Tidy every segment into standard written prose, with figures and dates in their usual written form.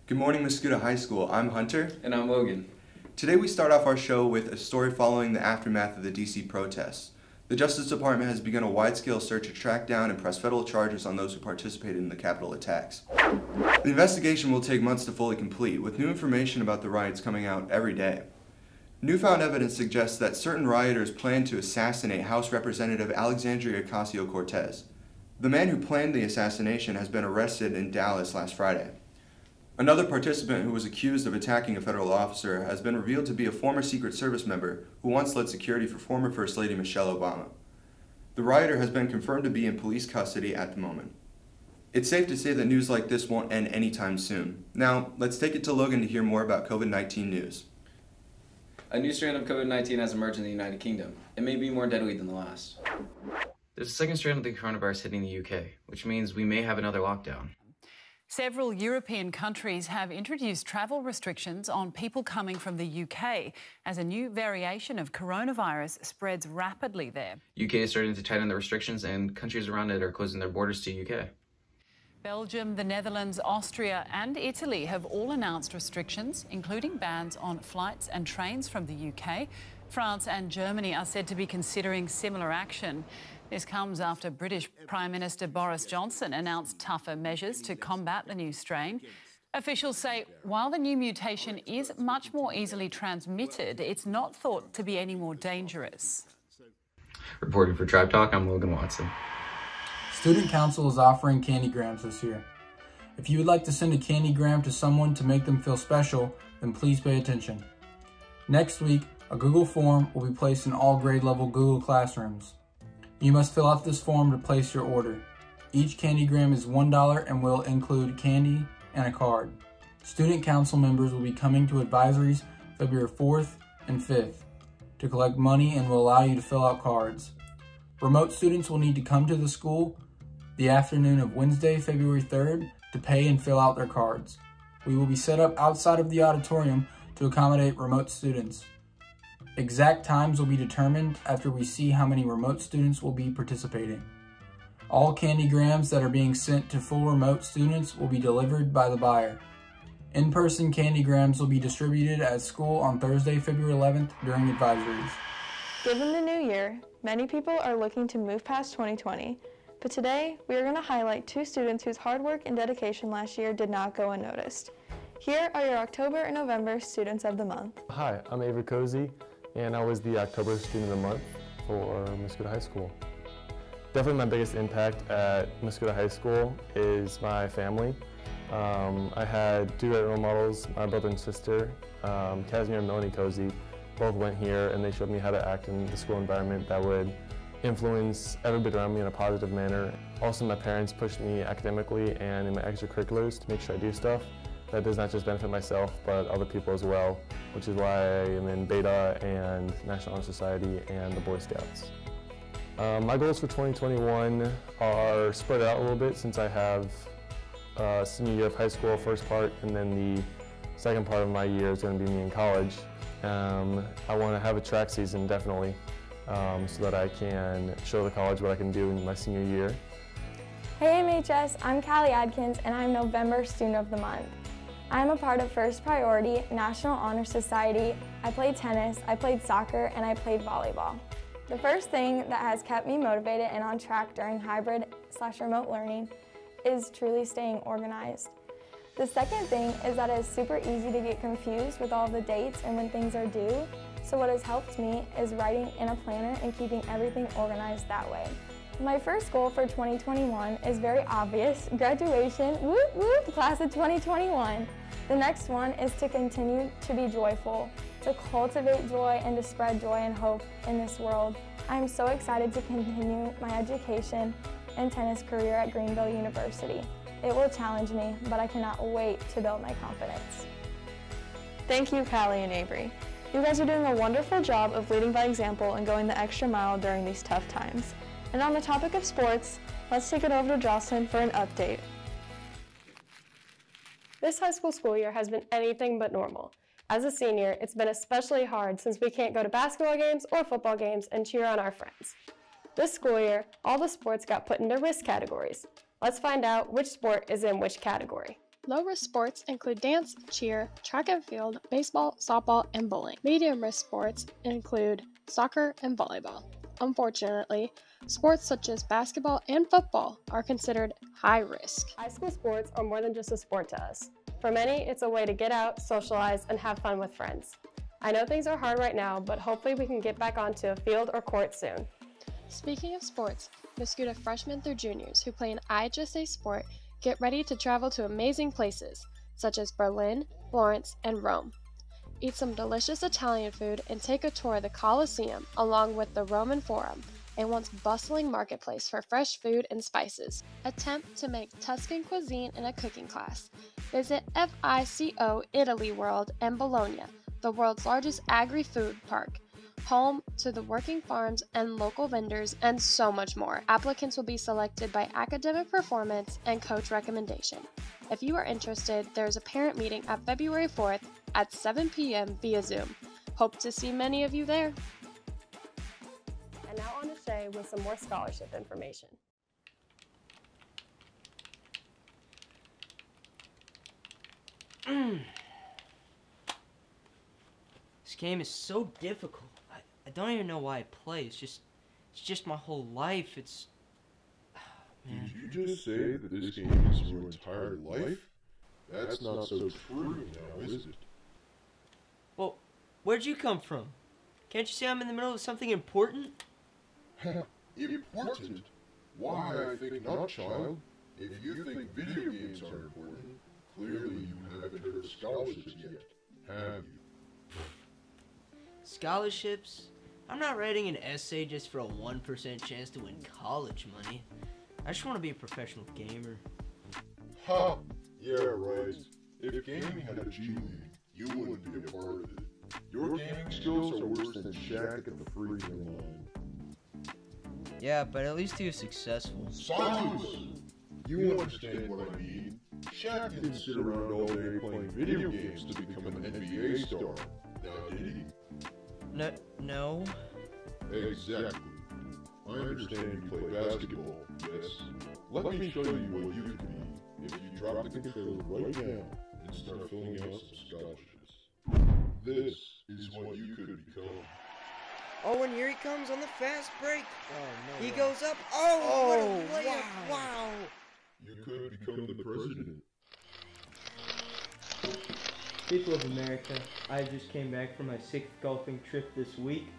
Good morning, Mascoutah High School. I'm Hunter. And I'm Logan. Today we start off our show with a story following the aftermath of the DC protests. The Justice Department has begun a wide-scale search to track down and press federal charges on those who participated in the Capitol attacks. The investigation will take months to fully complete, with new information about the riots coming out every day. Newfound evidence suggests that certain rioters planned to assassinate House Representative Alexandria Ocasio-Cortez. The man who planned the assassination has been arrested in Dallas last Friday. Another participant who was accused of attacking a federal officer has been revealed to be a former Secret Service member who once led security for former First Lady Michelle Obama. The rioter has been confirmed to be in police custody at the moment. It's safe to say that news like this won't end anytime soon. Now, let's take it to Logan to hear more about COVID-19 news. A new strain of COVID-19 has emerged in the United Kingdom. It may be more deadly than the last. There's a second strain of the coronavirus hitting the UK, which means we may have another lockdown. Several European countries have introduced travel restrictions on people coming from the UK as a new variation of coronavirus spreads rapidly there. UK is starting to tighten the restrictions and countries around it are closing their borders to UK. Belgium, the Netherlands, Austria and Italy have all announced restrictions, including bans on flights and trains from the UK. France and Germany are said to be considering similar action. This comes after British Prime Minister Boris Johnson announced tougher measures to combat the new strain. Officials say while the new mutation is much more easily transmitted, it's not thought to be any more dangerous. Reporting for Tribe Talk, I'm Logan Watson. Student Council is offering candygrams this year. If you would like to send a candygram to someone to make them feel special, then please pay attention. Next week, a Google form will be placed in all grade level Google classrooms. You must fill out this form to place your order. Each candygram is $1 and will include candy and a card. Student Council members will be coming to advisories February 4th and 5th to collect money and will allow you to fill out cards. Remote students will need to come to the school the afternoon of Wednesday, February 3rd to pay and fill out their cards. We will be set up outside of the auditorium to accommodate remote students. Exact times will be determined after we see how many remote students will be participating. All candygrams that are being sent to full remote students will be delivered by the buyer. In-person candygrams will be distributed at school on Thursday, February 11th during advisories. Given the new year, many people are looking to move past 2020, but today we are going to highlight two students whose hard work and dedication last year did not go unnoticed. Here are your October and November Students of the Month. Hi, I'm Avery Cozy, and I was the October Student of the Month for Mascoutah High School. Definitely my biggest impact at Mascoutah High School is my family. I had two great role models, my brother and sister, Casimir and Melanie Cozy. Both went here and they showed me how to act in the school environment that would influence everybody around me in a positive manner. Also, my parents pushed me academically and in my extracurriculars to make sure I do stuff that does not just benefit myself but other people as well, which is why I am in Beta and National Honor Society and the Boy Scouts. My goals for 2021 are spread out a little bit since I have senior year of high school first part, and then the second part of my year is going to be me in college. I want to have a track season definitely so that I can show the college what I can do in my senior year. Hey MHS, I'm Callie Adkins and I'm November Student of the Month. I'm a part of First Priority, National Honor Society. I played tennis, I played soccer, and I played volleyball. The first thing that has kept me motivated and on track during hybrid/remote learning is truly staying organized. The second thing is that it is super easy to get confused with all the dates and when things are due. So what has helped me is writing in a planner and keeping everything organized that way. My first goal for 2021 is very obvious, graduation, whoop whoop, class of 2021. The next one is to continue to be joyful, to cultivate joy and to spread joy and hope in this world. I'm so excited to continue my education and tennis career at Greenville University. It will challenge me, but I cannot wait to build my confidence. Thank you, Callie and Avery. You guys are doing a wonderful job of leading by example and going the extra mile during these tough times. And on the topic of sports, let's take it over to Jocelyn for an update. This high school year has been anything but normal. As a senior, it's been especially hard since we can't go to basketball games or football games and cheer on our friends. This school year, all the sports got put into risk categories. Let's find out which sport is in which category. Low-risk sports include dance, cheer, track and field, baseball, softball, and bowling. Medium-risk sports include soccer and volleyball. Unfortunately, sports such as basketball and football are considered high risk. High school sports are more than just a sport to us. For many, it's a way to get out, socialize, and have fun with friends. I know things are hard right now, but hopefully we can get back onto a field or court soon. Speaking of sports, Mascoutah freshmen through juniors who play an IHSA sport get ready to travel to amazing places, such as Berlin, Florence, and Rome. Eat some delicious Italian food and take a tour of the Colosseum along with the Roman Forum, a once bustling marketplace for fresh food and spices. Attempt to make Tuscan cuisine in a cooking class. Visit FICO Italy World and Bologna, the world's largest agri-food park, home to the working farms and local vendors, and so much more. Applicants will be selected by academic performance and coach recommendation. If you are interested, there's a parent meeting at February 4th at 7 p.m. via Zoom. Hope to see many of you there. And now on to Shay with some more scholarship information. This game is so difficult. I don't even know why I play. It's just my whole life. It's... man. Did you just say that this game is your entire life? That's not so true now, is it? Well, where'd you come from? Can't you see I'm in the middle of something important? Important? Why, I think not, child. If you think video games are important, clearly you haven't heard of scholarships yet, have you? Scholarships? I'm not writing an essay just for a 1% chance to win college money. I just want to be a professional gamer. Ha! Yeah, right. If gaming had a G League, you wouldn't be a part of it. Your gaming skills are worse than Shaq at the free throw line. Yeah, but at least he was successful. Silence! You understand what I mean. Shaq didn't sit around all day playing video games to become an NBA star. Now did he? No. Exactly. I understand you play basketball, yes. Let me show you what you could be if you drop the controller right now and start filling out some scholarships. This is what you could become. Oh, and here he comes on the fast break. Oh, no. He goes up. Oh, what a layup. Wow. You could become the president. People of America, I just came back from my 6th golfing trip this week,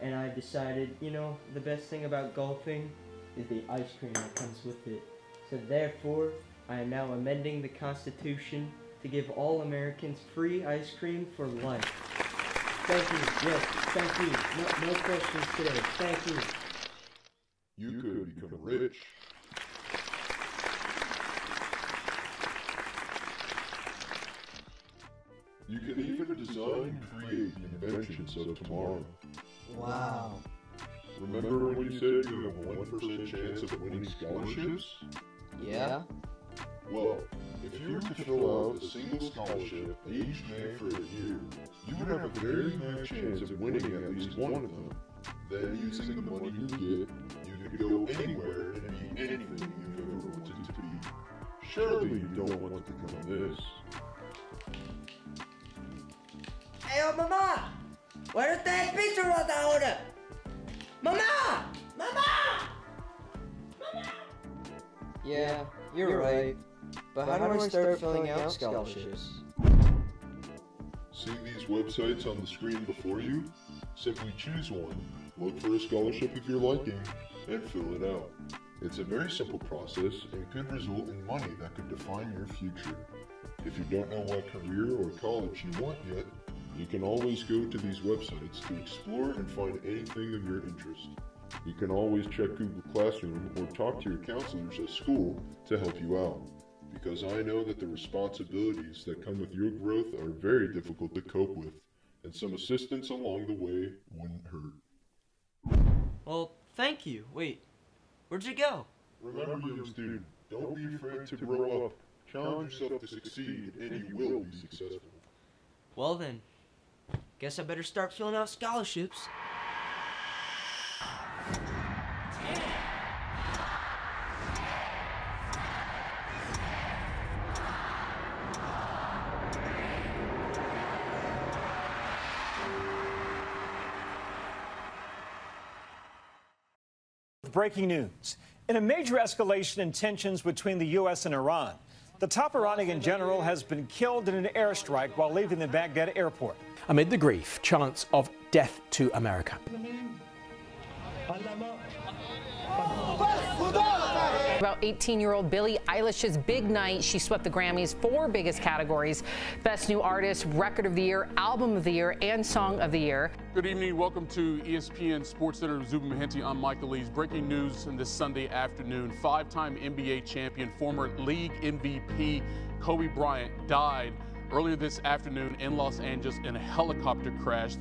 and I decided, the best thing about golfing is the ice cream that comes with it. So therefore, I am now amending the Constitution to give all Americans free ice cream for life. Thank you. Yes, thank you. No questions today. Thank you. You could become rich. You can even design and create the inventions of tomorrow. Wow. Remember when you said you have a 1% chance of winning scholarships? Yeah. Well, if you were to fill out a single scholarship each day for a year, you would have a very high chance of winning at least one of them. Then, using the money you get, you could go anywhere and be anything you've ever wanted to be. Surely you don't want to become this. Hey, mamá! ¿Where está el pizza rota ahora? Mamá! Mamá! Yeah, you're right. But how do I start filling out scholarships? See these websites on the screen before you? Simply choose one, look for a scholarship of your liking, and fill it out. It's a very simple process and could result in money that could define your future. If you don't know what career or college you want yet, you can always go to these websites to explore and find anything of your interest. You can always check Google Classroom or talk to your counselors at school to help you out, because I know that the responsibilities that come with your growth are very difficult to cope with, and some assistance along the way wouldn't hurt. Well, thank you. Wait, where'd you go? Remember, young student, don't be afraid to grow up. Challenge yourself to succeed, and you will be successful. Well then, guess I better start filling out scholarships. with breaking news. In a major escalation in tensions between the U.S. and Iran, the top Iranian general has been killed in an airstrike while leaving the Baghdad airport. Amid the grief, chants of death to America. About 18-year-old Billie Eilish's big night. She swept the Grammys' 4 biggest categories: Best New Artist, Record of the Year, Album of the Year, and Song of the Year. Good evening. Welcome to ESPN Sports Center. Zuba Mahenti. I'm Michael Lees. Breaking news this Sunday afternoon. 5-time NBA champion, former league MVP Kobe Bryant died earlier this afternoon in Los Angeles in a helicopter crash.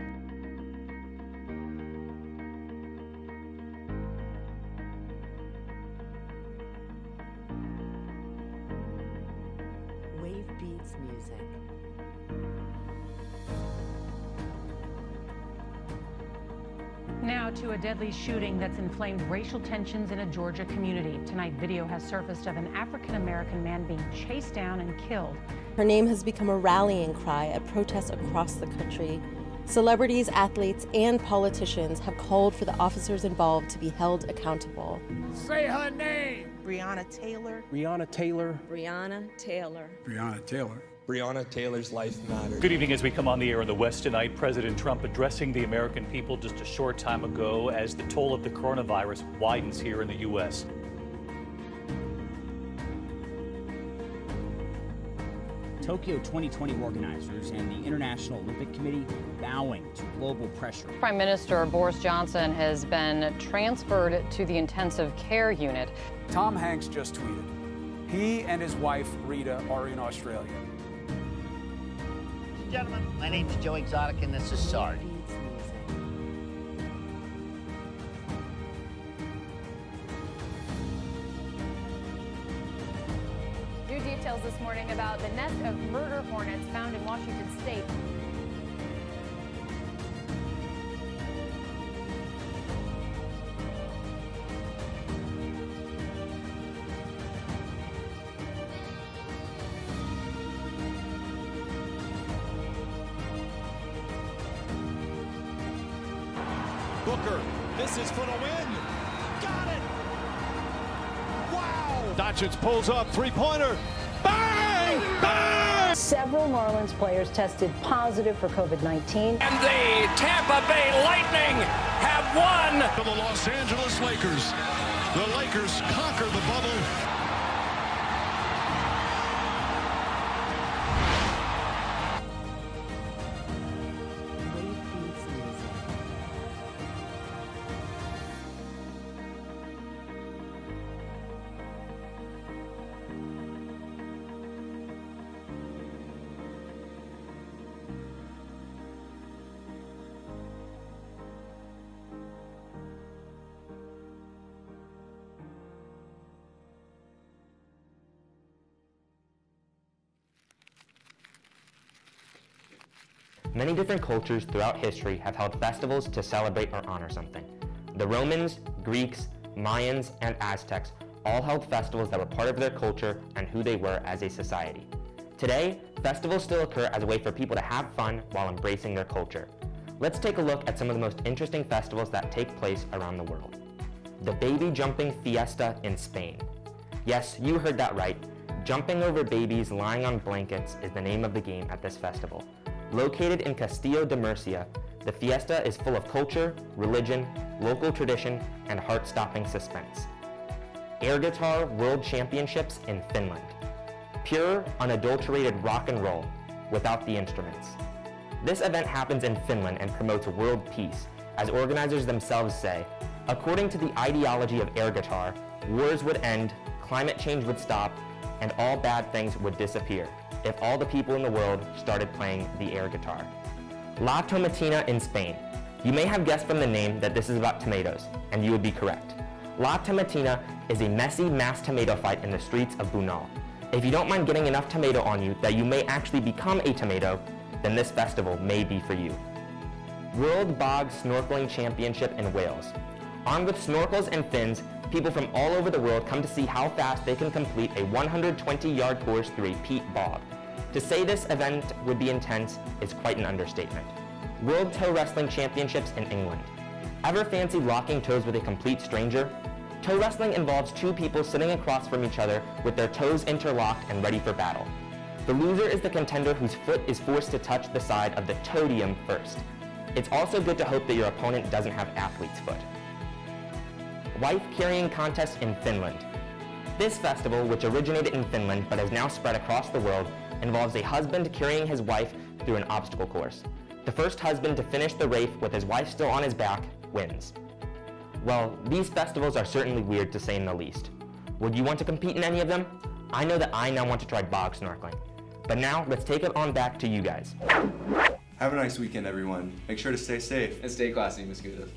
Music. Now to a deadly shooting that's inflamed racial tensions in a Georgia community. Tonight, video has surfaced of an African-American man being chased down and killed. Her name has become a rallying cry at protests across the country. Celebrities, athletes, and politicians have called for the officers involved to be held accountable. Say her name! Breonna Taylor. Breonna Taylor. Breonna Taylor. Breonna Taylor. Breonna Taylor's life matters. Good evening. As we come on the air in the West tonight, President Trump addressing the American people just a short time ago as the toll of the coronavirus widens here in the U.S. Tokyo 2020 organizers and the International Olympic Committee bowing to global pressure. Prime Minister Boris Johnson has been transferred to the intensive care unit. Tom Hanks just tweeted. He and his wife, Rita, are in Australia. Gentlemen, my name is Joe Exotic and this is Sarge. New details this morning about the nest of murder hornets found in Washington state. Booker, this is for the win. Got it! Wow! Doncic pulls up, three-pointer. Bang! Bang! Several Marlins players tested positive for COVID-19. And the Tampa Bay Lightning have won! For the Los Angeles Lakers. The Lakers conquer the bubble. Many different cultures throughout history have held festivals to celebrate or honor something. The Romans, Greeks, Mayans, and Aztecs all held festivals that were part of their culture and who they were as a society. Today, festivals still occur as a way for people to have fun while embracing their culture. Let's take a look at some of the most interesting festivals that take place around the world. The Baby Jumping Fiesta in Spain. Yes, you heard that right. Jumping over babies lying on blankets is the name of the game at this festival. Located in Castillo de Murcia, the fiesta is full of culture, religion, local tradition, and heart-stopping suspense. Air Guitar World Championships in Finland. Pure, unadulterated rock and roll, without the instruments. This event happens in Finland and promotes world peace, as organizers themselves say. According to the ideology of air guitar, wars would end, climate change would stop, and all bad things would disappear if all the people in the world started playing the air guitar. La Tomatina in Spain. You may have guessed from the name that this is about tomatoes, and you would be correct. La Tomatina is a messy mass tomato fight in the streets of Bunal. If you don't mind getting enough tomato on you that you may actually become a tomato, then this festival may be for you. World Bog Snorkeling Championship in Wales. Armed with snorkels and fins, people from all over the world come to see how fast they can complete a 120-yard course through a peat bog. To say this event would be intense is quite an understatement. World Toe Wrestling Championships in England. Ever fancied locking toes with a complete stranger? Toe wrestling involves two people sitting across from each other with their toes interlocked and ready for battle. The loser is the contender whose foot is forced to touch the side of the toedium first. It's also good to hope that your opponent doesn't have athlete's foot. Wife carrying contest in Finland. This festival, which originated in Finland but has now spread across the world, involves a husband carrying his wife through an obstacle course. The first husband to finish the race with his wife still on his back wins. Well, these festivals are certainly weird to say in the least. Would you want to compete in any of them? I know that I now want to try bog snorkeling. But now, let's take it on back to you guys. Have a nice weekend, everyone. Make sure to stay safe. And stay classy, Mascoutah.